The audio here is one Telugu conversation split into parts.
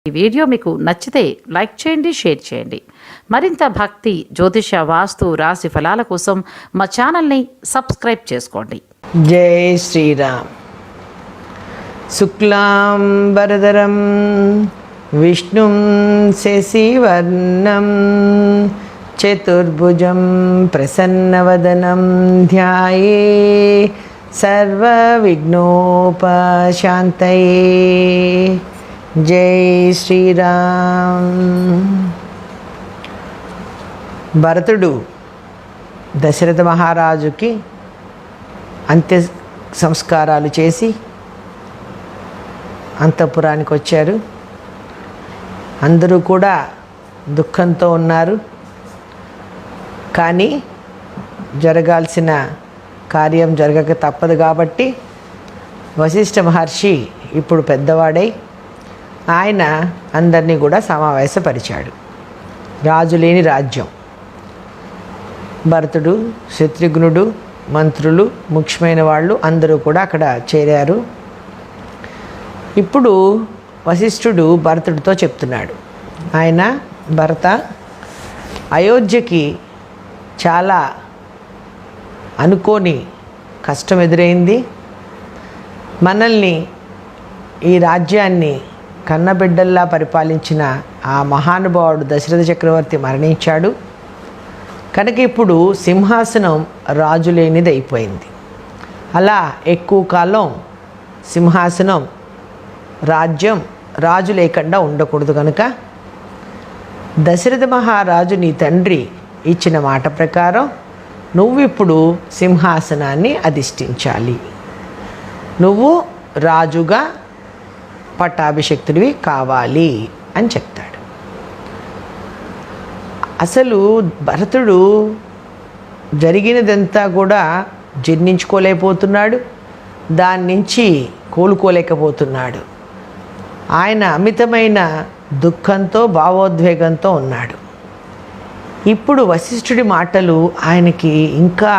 ఈ వీడియో మీకు నచ్చితే లైక్ చేయండి, షేర్ చేయండి. మరింత భక్తి, జ్యోతిష, వాస్తు, రాశి ఫలాల కోసం మా ఛానల్ని సబ్స్క్రైబ్ చేసుకోండి. జై శ్రీరామ్. శుక్లాం వరదరం విష్ణుం శశివర్ణం చతుర్భుజం ప్రసన్నవదనం ధ్యాయే సర్వవిఘ్నోపశాంతయే. జై శ్రీరామ్. భరతుడు దశరథ మహారాజుకి అంత్య సంస్కారాలు చేసి అంతఃపురానికి వచ్చారు. అందరూ కూడా దుఃఖంతో ఉన్నారు. కానీ జరగాల్సిన కార్యం జరగక తప్పదు కాబట్టి వశిష్ఠ మహర్షి ఇప్పుడు పెద్దవాడై ఆయన అందరినీ కూడా సమావేశపరిచాడు. రాజు లేని రాజ్యం. భరతుడు, శత్రుఘ్నుడు, మంత్రులు, ముఖ్యమైన వాళ్ళు అందరూ కూడా అక్కడ చేరారు. ఇప్పుడు వశిష్ఠుడు భరతుడితో చెప్తున్నాడు, ఆయన భరత, అయోధ్యకి చాలా అనుకోని కష్టం ఎదురైంది. మనల్ని, ఈ రాజ్యాన్ని కన్నబిడ్డల్లా పరిపాలించిన ఆ మహానుభావుడు దశరథ చక్రవర్తి మరణించాడు. కనుక ఇప్పుడు సింహాసనం రాజు లేనిది అయిపోయింది. అలా ఎక్కువ కాలం సింహాసనం, రాజ్యం రాజు లేకుండా ఉండకూడదు. కనుక దశరథ మహారాజు నీ తండ్రి ఇచ్చిన మాట ప్రకారం నువ్వు ఇప్పుడు సింహాసనాన్ని అధిష్ఠించాలి. నువ్వు రాజుగా పట్టాభిషిక్తుడివి కావాలి అని చెప్తాడు. అసలు భరతుడు జరిగినదంతా కూడా జీర్ణించుకోలేకపోతున్నాడు. దాని నుంచి కోలుకోలేకపోతున్నాడు. ఆయన అమితమైన దుఃఖంతో, భావోద్వేగంతో ఉన్నాడు. ఇప్పుడు వశిష్ఠుడి మాటలు ఆయనకి ఇంకా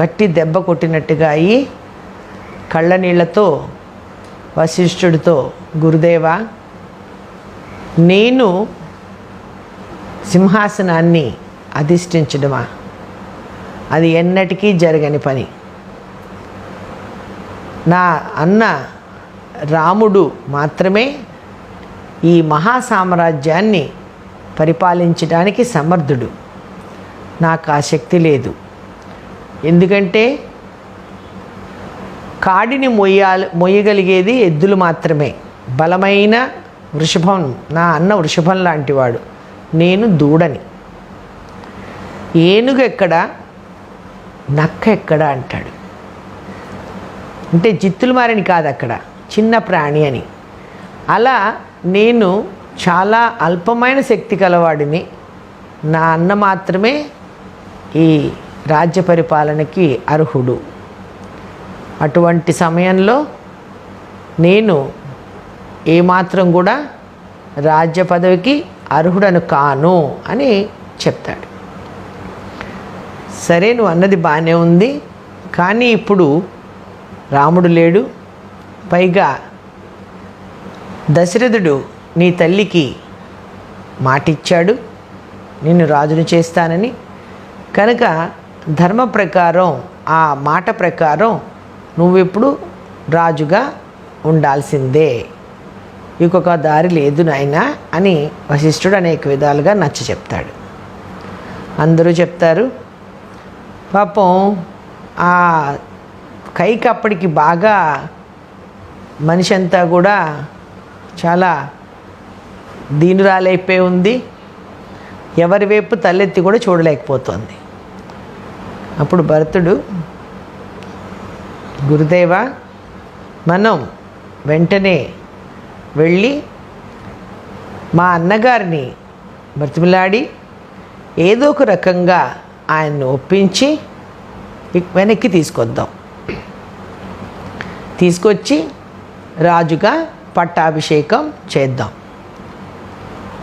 గట్టి దెబ్బ కొట్టినట్టుగా అయ్యి కళ్ళ నీళ్లతో వశిష్ఠుడితో, గురుదేవా, నేను సింహాసనాన్ని అధిష్ఠించడమా? అది ఎన్నటికీ జరగని పని. నా అన్న రాముడు మాత్రమే ఈ మహాసామ్రాజ్యాన్ని పరిపాలించడానికి సమర్థుడు. నాకు ఆ శక్తి లేదు. ఎందుకంటే కాడిని మొయ్యగలిగేది ఎద్దులు మాత్రమే. బలమైన వృషభం, నా అన్న వృషభం లాంటివాడు, నేను దూడని. ఏనుగు ఎక్కడ, నక్క ఎక్కడ అంటాడు. అంటే జిత్తులు మారని కాదు, అక్కడ చిన్న ప్రాణి అని. అలా నేను చాలా అల్పమైన శక్తి కలవాడిని. నా అన్న మాత్రమే ఈ రాజ్య పరిపాలనకి అర్హుడు. అటువంటి సమయంలో నేను ఏమాత్రం కూడా రాజ్య పదవికి అర్హుడను కాను అని చెప్తాడు. సరే, నువ్వు అన్నది బాగానే ఉంది. కానీ ఇప్పుడు రాముడు లేడు. పైగా దశరథుడు నీ తల్లికి మాటిచ్చాడు నిన్ను రాజుని చేస్తానని. కనుక ధర్మ ప్రకారం, ఆ మాట ప్రకారం నువ్వెప్పుడు రాజుగా ఉండాల్సిందే. ఇంకొక దారి లేదు నాయనా అని వశిష్ఠుడు అనేక విధాలుగా నచ్చ చెప్తాడు. అందరూ చెప్తారు. పాపం ఆ కైకి అప్పటికి బాగా మనిషి అంతా కూడా చాలా దీనురాలైపోయి ఉంది. ఎవరి వైపు తలెత్తి కూడా చూడలేకపోతుంది. అప్పుడు భరతుడు, గురుదేవా, మనం వెంటనే వెళ్ళి మా అన్నగారిని బ్రతిమిలాడి ఏదో ఒక రకంగా ఆయన్ని ఒప్పించి వెనక్కి తీసుకొచ్చి రాజుగా పట్టాభిషేకం చేద్దాం.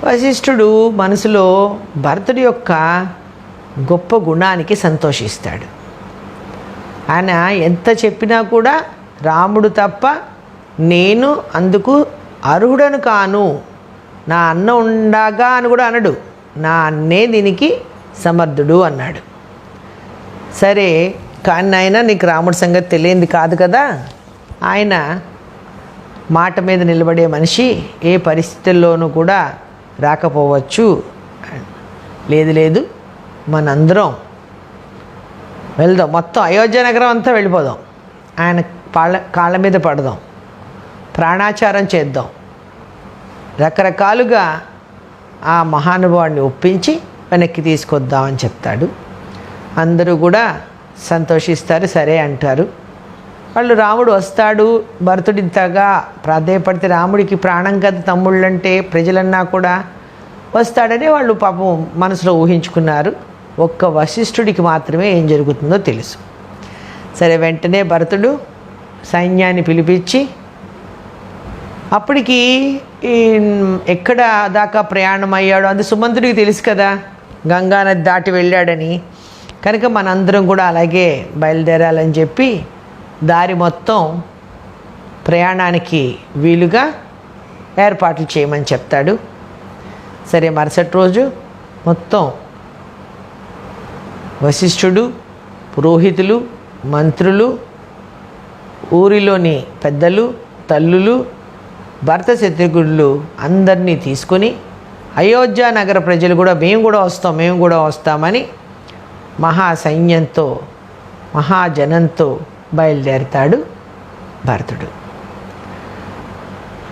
వశిష్ఠుడు మనసులో భరతుడి యొక్క గొప్ప గుణానికి సంతోషిస్తాడు. ఆయన ఎంత చెప్పినా కూడా రాముడు తప్ప నేను అందుకు అర్హుడను కాను నా అన్న ఉండగా అని కూడా అనడు, నా అన్నే దీనికి సమర్థుడు అన్నాడు. సరే, కానీ ఆయన నీకు రాముడి సంగతి తెలియంది కాదు కదా. ఆయన మాట మీద నిలబడే మనిషి, ఏ పరిస్థితుల్లోనూ కూడా రాకపోవచ్చు. లేదు లేదు, మనందరం వెళ్దాం, మొత్తం అయోధ్య నగరం అంతా వెళ్ళిపోదాం, ఆయన కాళ్ళ మీద పడదాం, ప్రాణాచారం చేద్దాం, రకరకాలుగా ఆ మహానుభావుడిని ఒప్పించి వెనక్కి తీసుకొద్దామని చెప్తాడు. అందరూ కూడా సంతోషిస్తారు, సరే అంటారు. వాళ్ళు రాముడు వస్తాడు, భరతుడు ఇంతగా ప్రాధేయపడితే రాముడికి ప్రాణం కదా తమ్ముళ్ళంటే, ప్రజలన్నా కూడా వస్తాడని వాళ్ళు పాపం మనసులో ఊహించుకున్నారు. ఒక్క వశిష్ఠుడికి మాత్రమే ఏం జరుగుతుందో తెలుసు. సరే, వెంటనే భరతుడు సైన్యాన్ని పిలిపించి, అప్పటికి ఎక్కడ దాకా ప్రయాణం అయ్యాడో అది సుమంతుడికి తెలుసు కదా, గంగానది దాటి వెళ్ళాడని. కనుక మనందరం కూడా అలాగే బయలుదేరాలని చెప్పి దారి మొత్తం ప్రయాణానికి వీలుగా ఏర్పాట్లు చేయమని చెప్తాడు. సరే, మరుసటి రోజు మొత్తం వశిష్ఠుడు, పురోహితులు, మంత్రులు, ఊరిలోని పెద్దలు, తల్లులు, భరత శత్రుఘ్నులు అందరినీ తీసుకొని అయోధ్య నగర ప్రజలు కూడా మేము కూడా వస్తామని మహాసైన్యంతో మహాజనంతో బయలుదేరతాడు భరతుడు.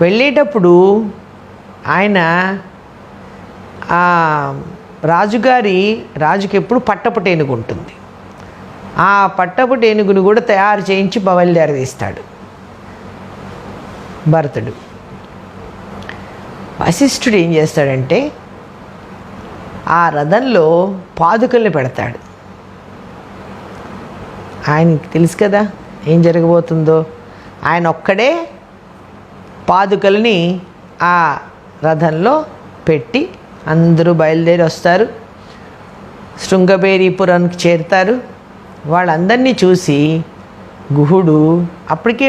వెళ్ళేటప్పుడు ఆయన రాజుకి ఎప్పుడు పట్టపుట ఏనుగు ఉంటుంది. ఆ పట్టపుట ఏనుగును కూడా తయారు చేయించి బయలుదేరదీస్తాడు భరతుడు. వశిష్ఠుడు ఏం చేస్తాడంటే ఆ రథంలో పాదుకల్ని పెడతాడు. ఆయనకి తెలుసు కదా ఏం జరగబోతుందో. ఆయన ఒక్కడే పాదుకల్ని ఆ రథంలో పెట్టి అందరూ బయలుదేరి వస్తారు. శృంగబేరీపురానికి చేరుతారు. వాళ్ళందరినీ చూసి గుహుడు అప్పటికే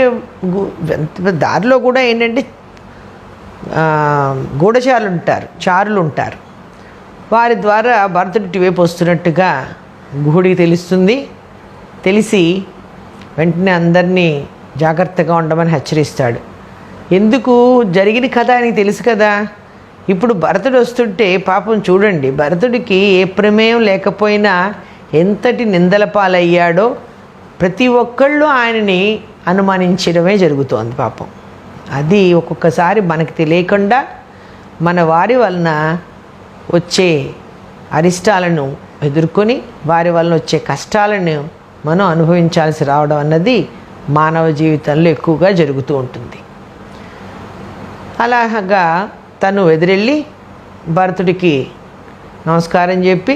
దారిలో కూడా ఏంటంటే చారులు ఉంటారు. వారి ద్వారా భరతుడి వైపు వస్తున్నట్టుగా గుహుడికి తెలుస్తుంది. తెలిసి వెంటనే అందరినీ జాగ్రత్తగా ఉండమని హెచ్చరిస్తాడు. ఎందుకు, జరిగిన కథ ఆయనకి తెలుసు కదా. ఇప్పుడు భరతుడు వస్తుంటే పాపం చూడండి, భరతుడికి ఏ ప్రమేయం లేకపోయినా ఎంతటి నిందల పాలయ్యాడో ప్రతి ఒక్కళ్ళు ఆయనని అనుమానించడమే జరుగుతోంది పాపం. అది ఒక్కొక్కసారి మనకు తెలియకుండా మన వారి వలన వచ్చే అరిష్టాలను ఎదుర్కొని వారి వలన వచ్చే కష్టాలను మనం అనుభవించాల్సి రావడం అన్నది మానవ జీవితంలో ఎక్కువగా జరుగుతూ ఉంటుంది. అలాగా తను ఎదురెళ్ళి భరతుడికి నమస్కారం చెప్పి,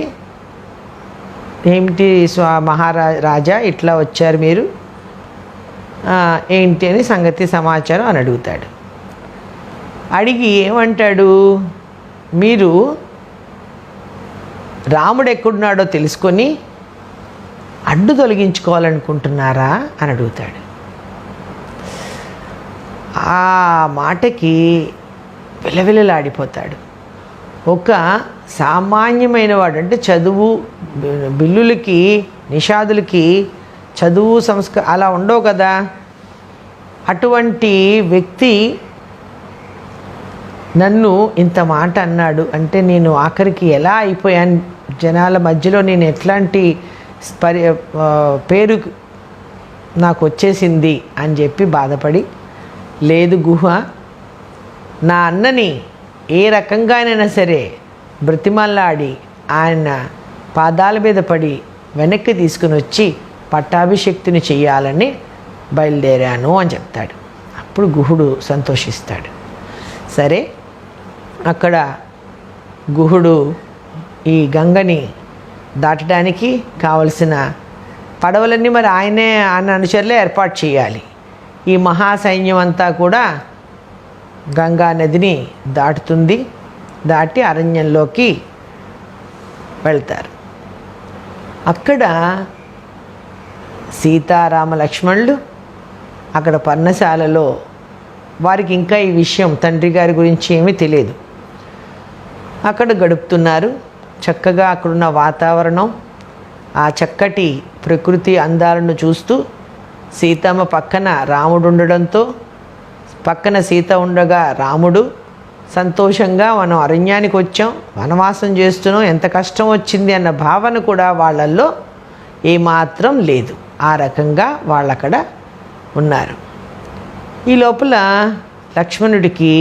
ఏమిటి మహారాజా ఇట్లా వచ్చారు మీరు, ఏంటి అని సంగతి సమాచారం అని అడుగుతాడు. అడిగి ఏమంటాడు, మీరు రాముడు ఎక్కడున్నాడో తెలుసుకొని అడ్డు తొలగించుకోవాలనుకుంటున్నారా అని అడుగుతాడు. ఆ మాటకి విలవిలలాడిపోతాడు. ఒక సామాన్యమైన వాడు, అంటే చదువు బిల్లులకి నిషాదులకి చదువు అలా ఉండవు కదా, అటువంటి వ్యక్తి నన్ను ఇంత మాట అన్నాడు అంటే నేను ఆఖరికి ఎలా అయిపోయాను, జనాల మధ్యలో నేను ఎట్లాంటి పేరు నాకు వచ్చేసింది అని చెప్పి బాధపడి, లేదు గుహ, నా అన్నని ఏ రకంగానైనా సరే బ్రతిమల్లాడి ఆయన పాదాల మీద పడి వెనక్కి తీసుకుని వచ్చి పట్టాభిషక్తిని చెయ్యాలని బయలుదేరాను అని చెప్తాడు. అప్పుడు గుహుడు సంతోషిస్తాడు. సరే, అక్కడ గుహుడు ఈ గంగని దాటడానికి కావలసిన పడవలన్నీ మరి ఆయన అనుచరులే ఏర్పాటు చేయాలి. ఈ మహాసైన్యం అంతా కూడా గంగా నదిని దాటుతుంది. దాటి అరణ్యంలోకి వెళ్తారు. అక్కడ సీతారామ లక్ష్మణులు అక్కడ పర్ణశాలలో, వారికి ఇంకా ఈ విషయం తండ్రి గారి గురించి ఏమీ తెలియదు. అక్కడ గడుపుతున్నారు. చక్కగా అక్కడున్న వాతావరణం, ఆ చక్కటి ప్రకృతి అందాలను చూస్తూ సీతమ్మ పక్కన రాముడు ఉండడంతో, పక్కన సీత ఉండగా రాముడు సంతోషంగా మనం అరణ్యానికి వచ్చాం, వనవాసం చేస్తున్నాం, ఎంత కష్టం వచ్చింది అన్న భావన కూడా వాళ్ళల్లో ఏమాత్రం లేదు. ఆ రకంగా వాళ్ళక్కడ ఉన్నారు. ఈ లోపల లక్ష్మణుడికి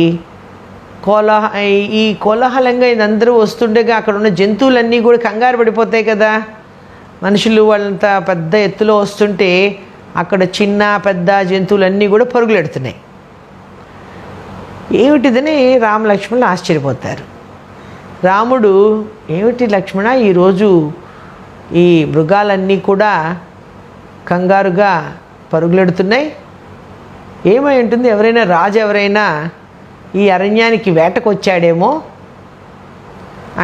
ఈ కోలాహలంగా ఇదందరూ వస్తుండగా అక్కడ ఉన్న జంతువులన్నీ కూడా కంగారు పడిపోతాయి కదా. మనుషులు వాళ్ళంతా పెద్ద ఎత్తులో వస్తుంటే అక్కడ చిన్న పెద్ద జంతువులన్నీ కూడా పరుగులెడుతున్నాయి. ఏమిటిదని రామ లక్ష్మణులు ఆశ్చర్యపోతారు. రాముడు, ఏమిటి లక్ష్మణ, ఈరోజు ఈ మృగాలన్నీ కూడా కంగారుగా పరుగులెడుతున్నాయి, ఏమై ఉంటుంది? ఎవరైనా రాజు ఎవరైనా ఈ అరణ్యానికి వేటకు వచ్చాడేమో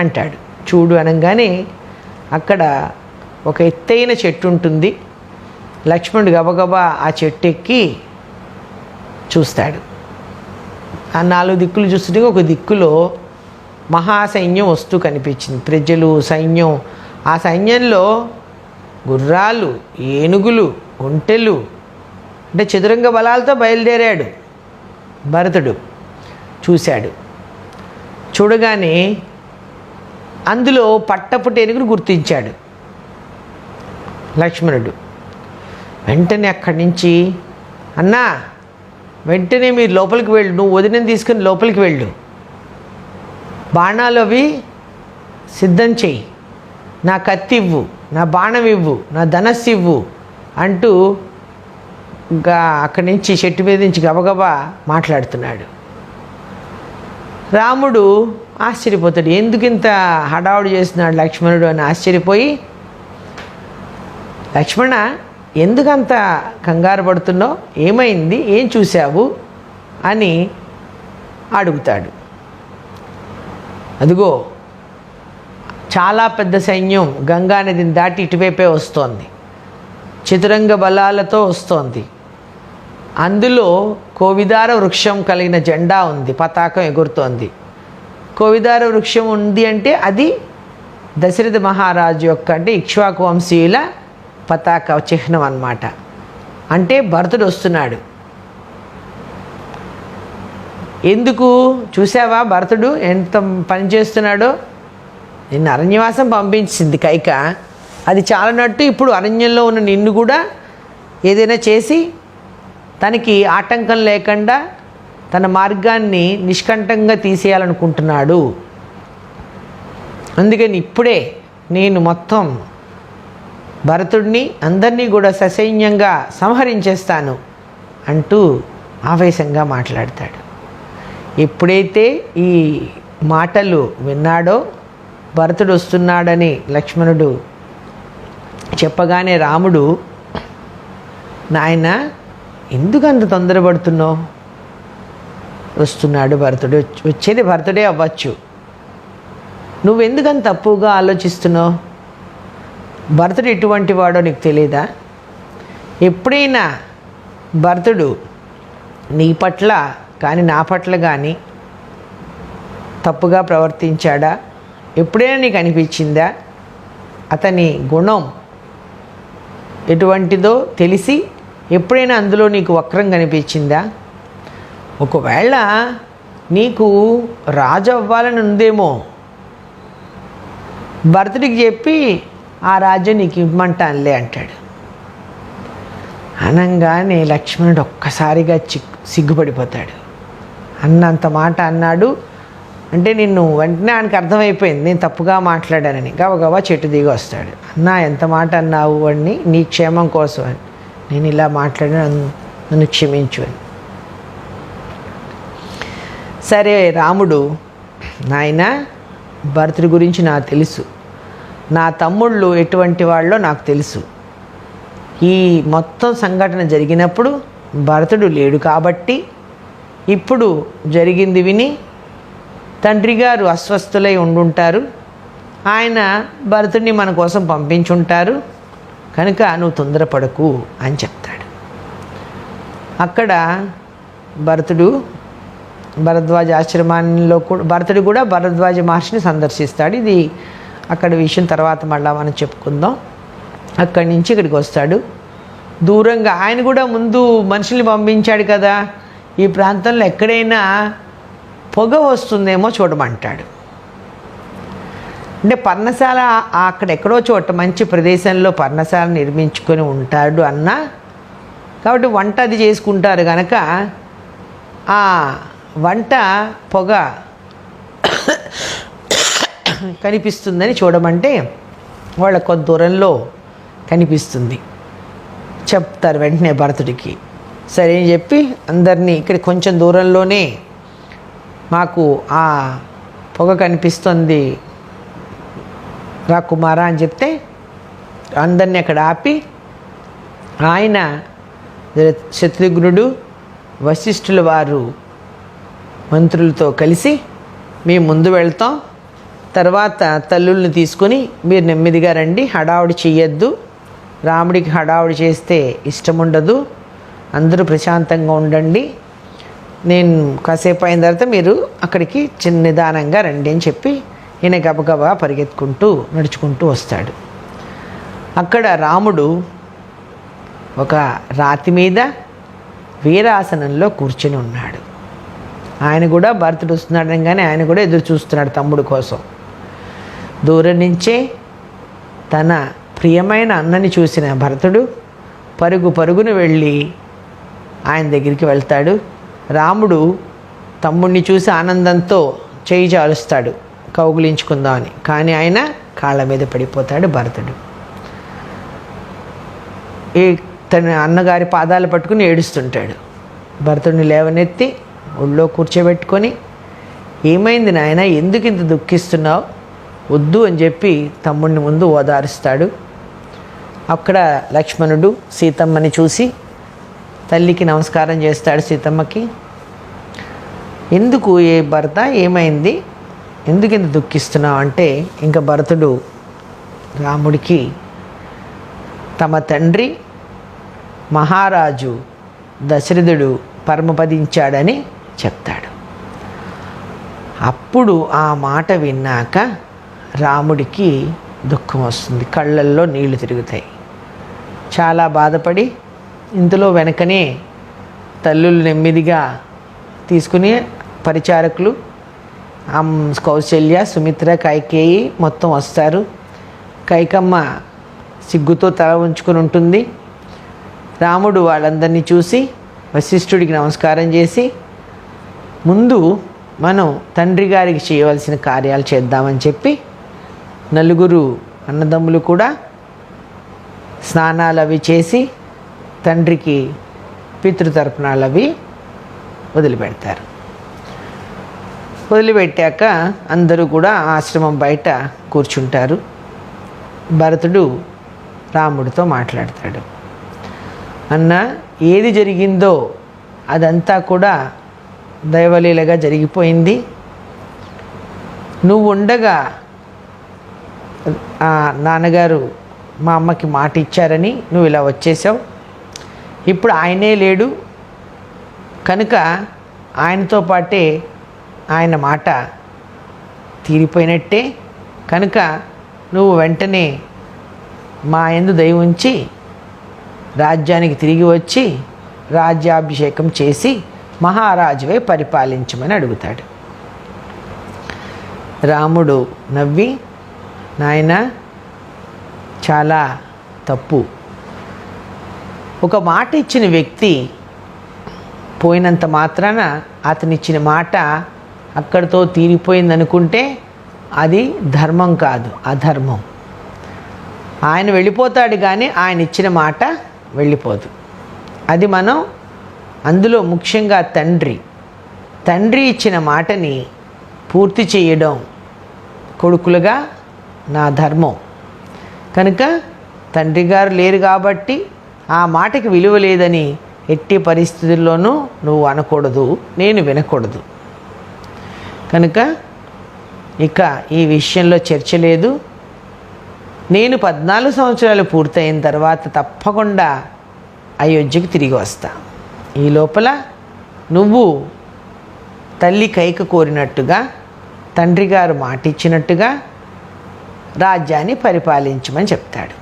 అంటాడు. చూడు అనగానే అక్కడ ఒక ఎత్తైన చెట్టు ఉంటుంది. లక్ష్మణుడు గబగబా ఆ చెట్టు ఎక్కి చూస్తాడు. ఆ 4 దిక్కులు చూస్తుంటే ఒక దిక్కులో మహాసైన్యం వస్తూ కనిపించింది. ప్రజలు, సైన్యం. ఆ సైన్యంలో గుర్రాలు, ఏనుగులు, ఒంటెలు, అంటే చతురంగ బలాలతో బయలుదేరాడు. భరతుడు చూశాడు. చూడగానే అందులో పట్టపుట ఏనుగును గుర్తించాడు లక్ష్మణుడు. వెంటనే అక్కడి నుంచి, అన్నా వెంటనే మీరు లోపలికి వెళ్ళు, నువ్వు వదినని తీసుకుని లోపలికి వెళ్ళు, బాణాలు అవి సిద్ధం చెయ్యి, నా కత్తి ఇవ్వు, నా బాణం ఇవ్వు, నా ధనస్సు ఇవ్వు అంటూ అక్కడి నుంచి చెట్టు మీద నుంచి గబగబా మాట్లాడుతున్నాడు. రాముడు ఆశ్చర్యపోతాడు. ఎందుకు ఇంత హడావుడి చేస్తున్నాడు లక్ష్మణుడు అని ఆశ్చర్యపోయి, లక్ష్మణ ఎందుకంత కంగారు పడుతున్నావు, ఏమైంది, ఏం చూశావు అని అడుగుతాడు. అదిగో చాలా పెద్ద సైన్యం గంగా నదిని దాటి ఇటువైపే వస్తోంది, చతురంగ బలాలతో వస్తోంది. అందులో కోవిదార వృక్షం కలిగిన జెండా ఉంది, పతాకం ఎగురుతోంది. కోవిదార వృక్షం ఉంది అంటే అది దశరథ మహారాజు యొక్క, అంటే ఇక్ష్వాకు వంశీయుల పతాక చిహ్నం అన్నమాట. అంటే భరతుడు వస్తున్నాడు. ఎందుకు చూసావా భరతుడు ఎంత పని చేస్తున్నాడో? నిన్ను అరణ్యవాసం పంపించింది కైక, అది చాలనట్టు ఇప్పుడు అరణ్యంలో ఉన్న నిన్ను కూడా ఏదైనా చేసి తనకి ఆటంకం లేకుండా తన మార్గాన్ని నిష్కంఠంగా తీసేయాలనుకుంటున్నాడు. అందుకని ఇప్పుడే నేను మొత్తం భరతుడిని అందరినీ కూడా ససైన్యంగా సంహరించేస్తాను అంటూ ఆవేశంగా మాట్లాడతాడు. ఎప్పుడైతే ఈ మాటలు విన్నాడో, భరతుడు వస్తున్నాడని లక్ష్మణుడు చెప్పగానే రాముడు, నాయన ఎందుకు అంత తొందరపడుతున్నావు? వస్తున్నాడు భరతుడు, వచ్చేది భరతుడే అవ్వచ్చు, నువ్వెందుకంత తప్పుగా ఆలోచిస్తున్నావు? భరతుడు ఎటువంటి వాడో నీకు తెలియదా? ఎప్పుడైనా భరతుడు నీ పట్ల కానీ నా పట్ల కానీ తప్పుగా ప్రవర్తించాడా? ఎప్పుడైనా నీకు అనిపించిందా? అతని గుణం ఎటువంటిదో తెలిసి ఎప్పుడైనా అందులో నీకు వక్రం కనిపించిందా? ఒకవేళ నీకు రాజు అవ్వాలని ఉందేమో, భరతుడికి చెప్పి ఆ రాజ్యం నీకు ఇవ్వమంటానులే అంటాడు. అనగానే లక్ష్మణుడు ఒక్కసారిగా సిగ్గుపడిపోతాడు. అన్నంత మాట అన్నాడు అంటే నిన్ను వెంటనే ఆయనకు అర్థమైపోయింది నేను తప్పుగా మాట్లాడానని. గబగబా చెట్టు దిగి వస్తాడు. అన్నా ఎంత మాట అన్నావు అని, నీ క్షేమం కోసం అని, నేను ఇలా మాట్లాడాను, నన్ను క్షమించు అని. సరే రాముడు, నాయన భరతుడి గురించి నాకు తెలుసు, నా తమ్ముళ్ళు ఎటువంటి వాళ్ళో నాకు తెలుసు. ఈ మొత్తం సంఘటన జరిగినప్పుడు భరతుడు లేడు కాబట్టి ఇప్పుడు జరిగింది విని తండ్రి గారు అస్వస్థులై ఉండుంటారు, ఆయన భరతుడిని మన కోసం పంపించుంటారు, కనుక నువ్వు తొందరపడకు అని చెప్తాడు. అక్కడ భరతుడు భరద్వాజ ఆశ్రమంలో కూడా భరతుడు కూడా భరద్వాజ మహర్షిని సందర్శిస్తాడు. ఇది అక్కడ విషయం తర్వాత మళ్ళీ మనం చెప్పుకుందాం. అక్కడి నుంచి ఇక్కడికి వస్తాడు. దూరంగా ఆయన కూడా ముందు మనుషుల్ని పంపించాడు కదా, ఈ ప్రాంతంలో ఎక్కడైనా పొగ వస్తుందేమో చూడమంటాడు. అంటే పర్ణశాల అక్కడెక్కడో చోట మంచి ప్రదేశంలో పర్ణశాల నిర్మించుకొని ఉంటాడు అన్న, కాబట్టి వంట అది చేసుకుంటారు కనుక ఆ వంట పొగ కనిపిస్తుందని చూడమంటే వాళ్ళ కొద్ది దూరంలో కనిపిస్తుంది. చెప్తారు వెంటనే భరతుడికి. సరే అని చెప్పి అందరినీ ఇక్కడ కొంచెం దూరంలోనే మాకు ఆ పొగ కనిపిస్తుంది రా కుమారా అని చెప్తే అందరినీ అక్కడ ఆపి ఆయన శత్రుఘ్నుడు వశిష్ఠుల వారు మంత్రులతో కలిసి మేము ముందు వెళ్తాం, తర్వాత తల్లుల్ని తీసుకొని మీరు నెమ్మదిగా రండి, హడావుడి చెయ్యొద్దు, రాముడికి హడావుడి చేస్తే ఇష్టం ఉండదు, అందరూ ప్రశాంతంగా ఉండండి, నేను కాసేపు అయిన తర్వాత మీరు అక్కడికి చిన్న నిదానంగా రండి అని చెప్పి ఈయన గబగబా పరిగెత్తుకుంటూ నడుచుకుంటూ వస్తాడు. అక్కడ రాముడు ఒక రాతి మీద వీరాసనంలో కూర్చొని ఉన్నాడు. ఆయన కూడా భరతుడు వస్తున్నాడు కానీ ఆయన కూడా ఎదురు చూస్తున్నాడు తమ్ముడు కోసం. దూరం నుంచే తన ప్రియమైన అన్నని చూసిన భరతుడు పరుగు పరుగును వెళ్ళి ఆయన దగ్గరికి వెళ్తాడు. రాముడు తమ్ముడిని చూసి ఆనందంతో చేయి చాలుస్తాడు కౌగులించుకుందామని, కానీ ఆయన కాళ్ళ మీద పడిపోతాడు భరతుడు. తన అన్నగారి పాదాలు పట్టుకుని ఏడుస్తుంటాడు. భరతుడిని లేవనెత్తి ఒళ్ళో కూర్చోబెట్టుకొని ఏమైంది నాయన, ఎందుకు ఇంత దుఃఖిస్తున్నావు, వద్దు అని చెప్పి తమ్ముడిని ముందు ఓదారుస్తాడు. అక్కడ లక్ష్మణుడు సీతమ్మని చూసి తల్లికి నమస్కారం చేస్తాడు. సీతమ్మకి ఎందుకు ఏ భర్త ఏమైంది, ఎందుకు ఇంత దుఃఖిస్తున్నావు అంటే ఇంకా భరతుడు రాముడికి తమ తండ్రి మహారాజు దశరథుడు పరమపదించాడని చెప్తాడు. అప్పుడు ఆ మాట విన్నాక రాముడికి దుఃఖం వస్తుంది, కళ్ళల్లో నీళ్లు తిరుగుతాయి. చాలా బాధపడి ఇంతలో వెనకనే తల్లులు నెమ్మదిగా తీసుకుని పరిచారకులు కౌశల్య, సుమిత్ర, కైకేయి మొత్తం వస్తారు. కైకమ్మ సిగ్గుతో తల ఉంచుకొని ఉంటుంది. రాముడు వాళ్ళందరినీ చూసి వశిష్ఠుడికి నమస్కారం చేసి ముందు మనం తండ్రి గారికి చేయవలసిన కార్యాలు చేద్దామని చెప్పి నలుగురు అన్నదమ్ములు కూడా స్నానాలు అవి చేసి తండ్రికి పితృతర్పణాలు అవి వదిలిపెడతారు. వదిలిపెట్టాక అందరూ కూడా ఆశ్రమం బయట కూర్చుంటారు. భరతుడు రాముడితో మాట్లాడతాడు. అన్న, ఏది జరిగిందో అదంతా కూడా దైవలీలగా జరిగిపోయింది. నువ్వు ఉండగా నాన్నగారు మా అమ్మకి మాట ఇచ్చారని నువ్వు ఇలా వచ్చేసావు. ఇప్పుడు ఆయనే లేడు కనుక ఆయనతో పాటే ఆయన మాట తీరిపోయినట్టే. కనుక నువ్వు వెంటనే మా యందు దయ ఉంచి రాజ్యానికి తిరిగి వచ్చి రాజ్యాభిషేకం చేసి మహారాజువే పరిపాలించమని అడుగుతాడు. రాముడు నవ్వి, నాయన చాలా తప్పు, ఒక మాట ఇచ్చిన వ్యక్తి పోయినంత మాత్రాన అతనిచ్చిన మాట అక్కడితో తీరిపోయిందనుకుంటే అది ధర్మం కాదు, అధర్మం. ఆయన వెళ్ళిపోతాడు కానీ ఆయన ఇచ్చిన మాట వెళ్ళిపోదు. అది మనం అందులో ముఖ్యంగా తండ్రి ఇచ్చిన మాటని పూర్తి చేయడం కొడుకులుగా నా ధర్మం. కనుక తండ్రి గారు లేరు కాబట్టి ఆ మాటకి విలువ లేదని ఎట్టి పరిస్థితుల్లోనూ నువ్వు అనకూడదు, నేను వినకూడదు. కనుక ఇక ఈ విషయంలో చర్చ లేదు. నేను 14 సంవత్సరాలు పూర్తయిన తర్వాత తప్పకుండా అయోధ్యకు తిరిగి వస్తా. ఈ లోపల నువ్వు తల్లి కైక కోరినట్టుగా తండ్రి గారు మాటిచ్చినట్టుగా రాజ్యాన్ని పరిపాలించమని చెప్తాడు.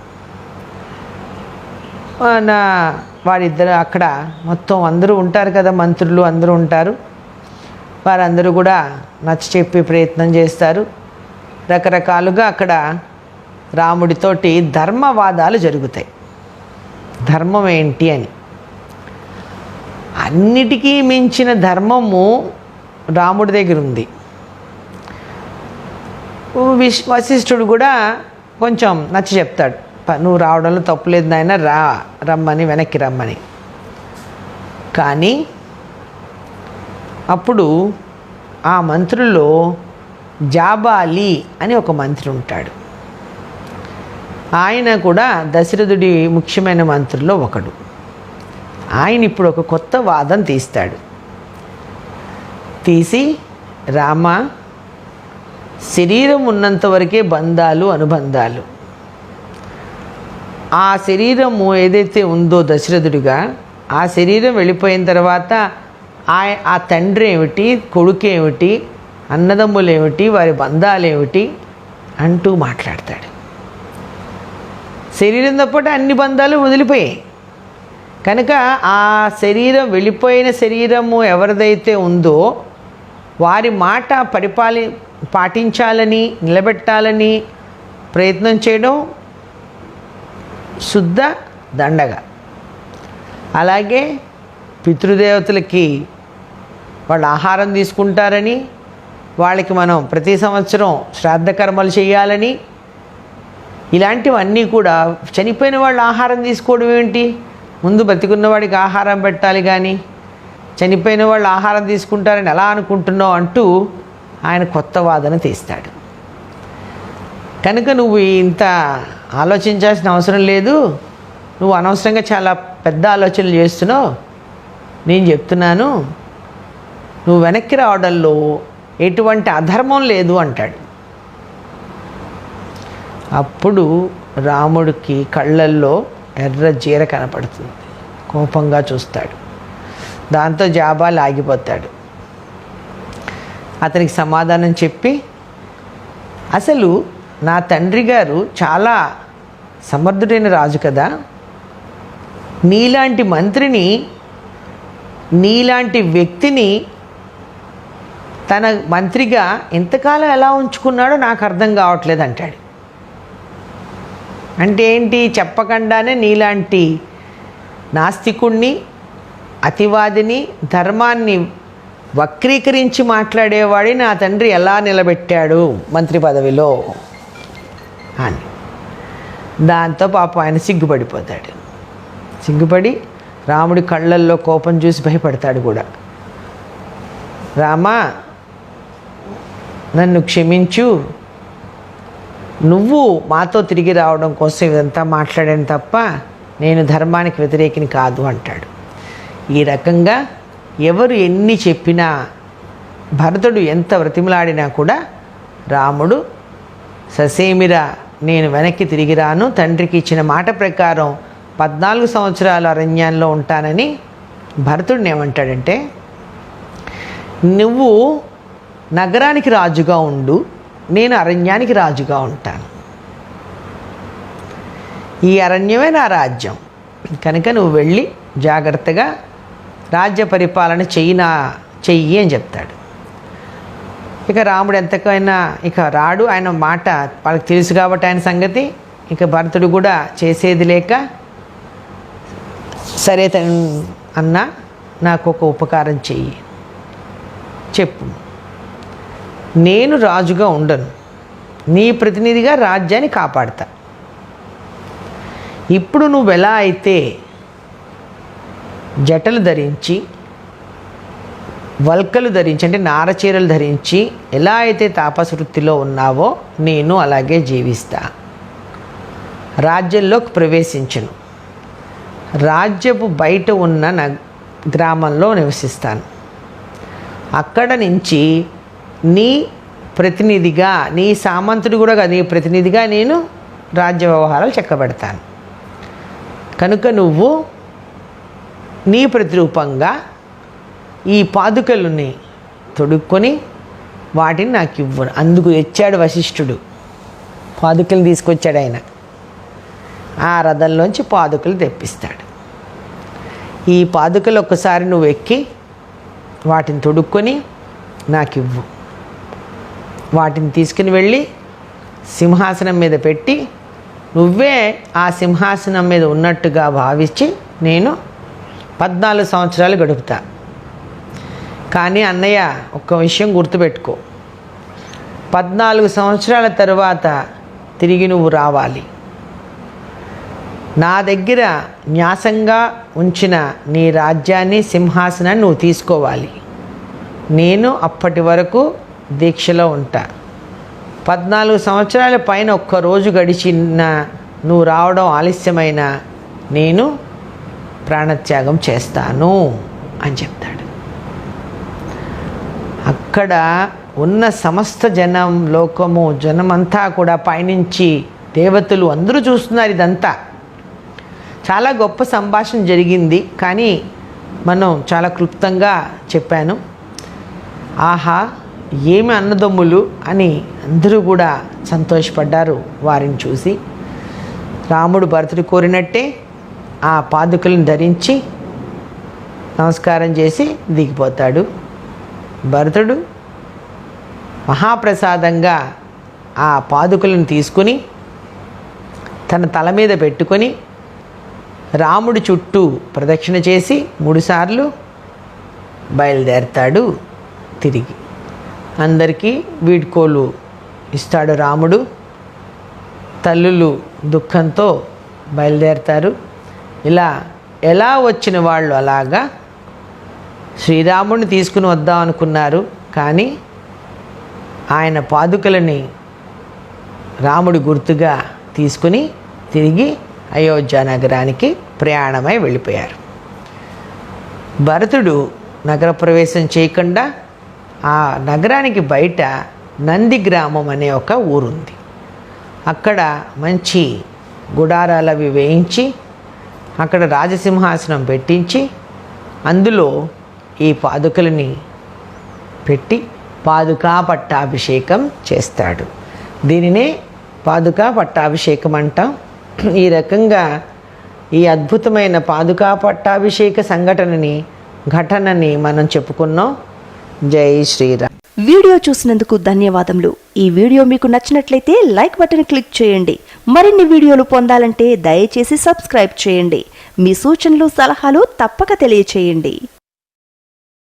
వారిద్దరు అక్కడ మొత్తం అందరూ ఉంటారు కదా, మంత్రులు అందరూ ఉంటారు. వారందరూ కూడా నచ్చ చెప్పే ప్రయత్నం చేస్తారు. రకరకాలుగా అక్కడ రాముడితోటి ధర్మవాదాలు జరుగుతాయి. ధర్మం ఏంటి అని, అన్నిటికీ మించిన ధర్మము రాముడి దగ్గర ఉంది. వశిష్ఠుడు కూడా కొంచెం నచ్చ చెప్తాడు, నువ్వు రావడంలో తప్పులేదు నాయన, రమ్మని, వెనక్కి రమ్మని. కానీ అప్పుడు ఆ మంత్రుల్లో జాబాలి అని ఒక మంత్రి ఉంటాడు. ఆయన కూడా దశరథుడి ముఖ్యమైన మంత్రుల్లో ఒకడు. ఆయన ఇప్పుడు ఒక కొత్త వాదం తీస్తాడు. తీసి, రామ, శరీరం ఉన్నంత వరకే బంధాలు అనుబంధాలు. ఆ శరీరము ఏదైతే ఉందో దశరథుడిగా, ఆ శరీరం వెళ్ళిపోయిన తర్వాత ఆ తండ్రి ఏమిటి, కొడుకు ఏమిటి, అన్నదమ్ములు ఏమిటి, వారి బంధాలు ఏమిటి అంటూ మాట్లాడతాడు. శరీరంతో పాటు అన్ని బంధాలు వదిలిపోయాయి కనుక ఆ శరీరం, వెళ్ళిపోయిన శరీరము ఎవరిదైతే ఉందో వారి మాట పాటించాలని, నిలబెట్టాలని ప్రయత్నం చేయడం శుద్ధ దండగ. అలాగే పితృదేవతలకి వాళ్ళు ఆహారం తీసుకుంటారని, వాళ్ళకి మనం ప్రతి సంవత్సరం శ్రాద్ధ కర్మలు చేయాలని, ఇలాంటివన్నీ కూడా చనిపోయిన వాళ్ళు ఆహారం తీసుకోవడం ఏంటి? ముందు బతికున్న వాడికి ఆహారం పెట్టాలి, కానీ చనిపోయిన వాళ్ళు ఆహారం తీసుకుంటారని ఎలా అనుకుంటున్నావు అంటూ ఆయన కొత్త వాదన తీస్తాడు. కనుక నువ్వు ఇంత ఆలోచించాల్సిన అవసరం లేదు, నువ్వు అనవసరంగా చాలా పెద్ద ఆలోచనలు చేస్తున్నావు. నేను చెప్తున్నాను, నువ్వు వెనక్కి రావడంలో ఎటువంటి అధర్మం లేదు అంటాడు. అప్పుడు రాముడికి కళ్ళల్లో ఎర్ర జీర కనపడుతుంది. కోపంగా చూస్తాడు. దాంతో జాబాలు ఆగిపోతాడు. అతనికి సమాధానం చెప్పి, అసలు నా తండ్రి గారు చాలా సమర్థుడైన రాజు కదా, నీలాంటి మంత్రిని, నీలాంటి వ్యక్తిని తన మంత్రిగా ఎంతకాలం ఎలా ఉంచుకున్నాడో నాకు అర్థం కావట్లేదు అంటాడు. అంటే ఏంటి? చెప్పకుండానే నీలాంటి నాస్తికుణ్ణి, అతివాదిని, ధర్మాన్ని వక్రీకరించి మాట్లాడేవాడిని నా తండ్రి ఎలా నిలబెట్టాడు మంత్రి పదవిలో అని. దాంతో పాపం ఆయన సిగ్గుపడిపోతాడు. సిగ్గుపడి రాముడి కళ్ళల్లో కోపం చూసి భయపడతాడు కూడా. రామా, నన్ను క్షమించు, నువ్వు మాతో తిరిగి రావడం కోసం ఇదంతా మాట్లాడాను తప్ప నేను ధర్మానికి వ్యతిరేకిని కాదు అంటాడు. ఈ రకంగా ఎవరు ఎన్ని చెప్పినా, భరతుడు ఎంత వ్రతిమలాడినా కూడా రాముడు ససేమిరా నేను వెనక్కి తిరిగి రాను, తండ్రికి ఇచ్చిన మాట ప్రకారం 14 సంవత్సరాలు అరణ్యంలో ఉంటానని భరతుడిని ఏమంటాడంటే, నువ్వు నగరానికి రాజుగా ఉండు, నేను అరణ్యానికి రాజుగా ఉంటాను. ఈ అరణ్యమే నా రాజ్యం కనుక నువ్వు వెళ్ళి జాగ్రత్తగా రాజ్య పరిపాలన చెయ్యి అని చెప్తాడు. ఇక రాముడు ఎంతకైనా ఇక రాడు, ఆయన మాట వాళ్ళకి తెలుసు కాబట్టి ఆయన సంగతి. ఇక భరతుడు కూడా చేసేది లేక, సరే అన్నా నాకు ఒక ఉపకారం చెయ్యి, చెప్పు. నేను రాజుగా ఉండను, నీ ప్రతినిధిగా రాజ్యాన్ని కాపాడతా. ఇప్పుడు నువ్వు ఎలా అయితే జటలు ధరించి, వల్కలు ధరించి అంటే నారచీరలు ధరించి ఎలా అయితే తాపస వృత్తిలో ఉన్నావో నేను అలాగే జీవిస్తా. రాజ్యంలోకి ప్రవేశించను, రాజ్యపు బయట ఉన్న గ్రామంలో నివసిస్తాను. అక్కడ నుంచి నీ ప్రతినిధిగా, నీ సామంతుడు కూడా కాదు, నీ ప్రతినిధిగా నేను రాజ్య వ్యవహారాలు చక్కబెడతాను. కనుక నువ్వు నీ ప్రతిరూపంగా ఈ పాదుకలని తొడుక్కొని వాటిని నాకు ఇవ్వు. అందుకు తెచ్చాడు వశిష్ఠుడు, పాదుకలు తీసుకొచ్చాడు ఆయన. ఆ రథంలోంచి పాదుకలు తెప్పిస్తాడు. ఈ పాదుకలు ఒక్కసారి నువ్వు ఎక్కి వాటిని తొడుక్కొని నాకు ఇవ్వు. వాటిని తీసుకుని వెళ్ళి సింహాసనం మీద పెట్టి నువ్వే ఆ సింహాసనం మీద ఉన్నట్టుగా భావించి నేను 14 సంవత్సరాలు గడుపుతా. కానీ అన్నయ్య, ఒక్క విషయం గుర్తుపెట్టుకో, 14 సంవత్సరాల తరువాత తిరిగి నువ్వు రావాలి. నా దగ్గర న్యాసంగా ఉంచిన నీ రాజ్యాన్ని, సింహాసనాన్ని నువ్వు తీసుకోవాలి. నేను అప్పటి వరకు దీక్షలో ఉంటా. 14 సంవత్సరాల పైన ఒక్కరోజు గడిచిన నువ్వు రావడం ఆలస్యమైన నేను ప్రాణత్యాగం చేస్తాను అని చెప్తాడు. అక్కడ ఉన్న సమస్త జనం, లోకము, జనమంతా కూడా పైనుంచి దేవతలు అందరూ చూస్తున్నారు. ఇదంతా చాలా గొప్ప సంభాషణ జరిగింది, కానీ మనం చాలా క్లుప్తంగా చెప్పాను. ఆహా, ఏమి అన్నదమ్ములు అని అందరూ కూడా సంతోషపడ్డారు వారిని చూసి. రాముడు భరతుడు కోరినట్టే ఆ పాదుకలను ధరించి నమస్కారం చేసి దిగిపోతాడు. భరతుడు మహాప్రసాదంగా ఆ పాదుకలను తీసుకుని తన తల మీద పెట్టుకొని రాముడి చుట్టూ ప్రదక్షిణ చేసి 3 సార్లు బయలుదేరతాడు. తిరిగి అందరికీ వీడ్కోలు ఇస్తాడు రాముడు. తల్లులు దుఃఖంతో బయలుదేరతారు. ఇలా ఎలా వచ్చిన వాళ్ళు అలాగా శ్రీరాముడిని తీసుకుని వద్దాం అనుకున్నారు, కానీ ఆయన పాదుకలని రాముడి గుర్తుగా తీసుకుని తిరిగి అయోధ్య నగరానికి ప్రయాణమై వెళ్ళిపోయారు. భరతుడు నగర ప్రవేశం చేయకుండా ఆ నగరానికి బయట నంది గ్రామం అనే ఒక ఊరుంది. అక్కడ మంచి గుడారాలు అవి వేయించి అక్కడ రాజసింహాసనం పెట్టించి అందులో ఈ పాదుకలని పెట్టి పాదుకా పట్టాభిషేకం చేస్తాడు. దీనినే పాదుకా పట్టాభిషేకం అంటాం. ఈ రకంగా ఈ అద్భుతమైన పాదుకా పట్టాభిషేక ఘటనని మనం చెప్పుకున్నాం. జై శ్రీరామ్. వీడియో చూసినందుకు ధన్యవాదములు. ఈ వీడియో మీకు నచ్చినట్లయితే లైక్ బటన్ క్లిక్ చేయండి. మరిన్ని వీడియోలు పొందాలంటే దయచేసి సబ్స్క్రైబ్ చేయండి. మీ సూచనలు, సలహాలు తప్పక తెలియచేయండి.